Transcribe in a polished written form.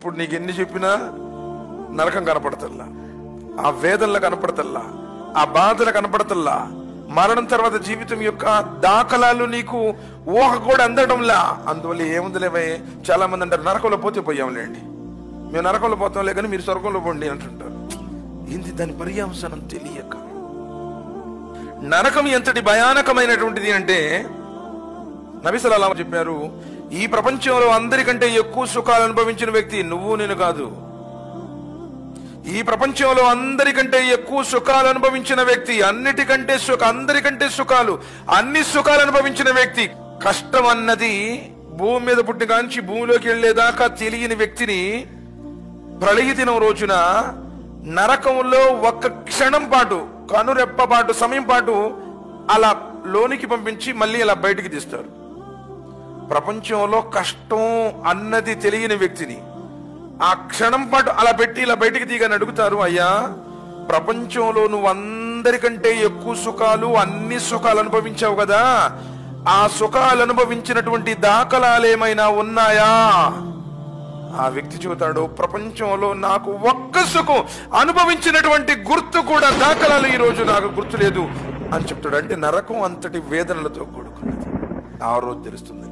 ఇప్పుడు నీకు ఎన్ని చెప్పినా నరకం కనపడతల్లా, ఆ వేదనలు కనపడతల్లా, ఆ బాధలు కనపడతల్లా, మరణం తర్వాత జీవితం యొక్క దాఖలాలు నీకు ఊహ కూడా అందడంలా. అందువల్ల ఏముందిలేవే, చాలా మంది అంటారు నరకంలో పోతే పోయాంలేండి, మేము నరకంలో పోతాంలే కానీ మీరు స్వర్గంలో పోండి అంటుంటారు. ఏంది దాని పర్యావసనం తెలియక. నరకం ఎంతటి భయానకమైనటువంటిది అంటే నబీ సల్లల్లాహు అలైహి వసల్లం చెప్పారు, ఈ ప్రపంచంలో అందరికంటే ఎక్కువ సుఖాలు అనుభవించిన వ్యక్తి నువ్వు నేను కాదు. ఈ ప్రపంచంలో అందరికంటే ఎక్కువ సుఖాలు అనుభవించిన వ్యక్తి, అందరికంటే సుఖాలు, అన్ని సుఖాలు అనుభవించిన వ్యక్తి, కష్టం అన్నది భూమి మీద పుట్టిన కాంచి భూమిలోకి వెళ్లేదాకా తెలియని వ్యక్తిని ప్రళయ దినం రోజున నరకంలో ఒక్క క్షణం పాటు, కనురెప్ప పాటు సమయం పాటు అలా లోనికి పంపించి మళ్ళీ అలా బయటికి తీస్తారు. ప్రపంచంలో కష్టం అన్నది తెలియని వ్యక్తిని ఆ క్షణం పాటు అలా పెట్టి ఇలా బయటికి తీయగానే అడుగుతారు, అయ్యా ప్రపంచంలో నువ్వు అందరికంటే ఎక్కువ సుఖాలు, అన్ని సుఖాలు అనుభవించావు కదా, ఆ సుఖాలు అనుభవించినటువంటి దాఖలాలు ఏమైనా ఉన్నాయా? ఆ వ్యక్తి చెబుతాడు, ప్రపంచంలో నాకు ఒక్క సుఖం అనుభవించినటువంటి గుర్తు కూడా, దాఖలాలు ఈ రోజు నాకు గుర్తు లేదు అని చెప్తాడు. అంటే నరకం అంతటి వేదనలతో కూడుకున్నది. ఆ రోజు తెలుస్తుంది.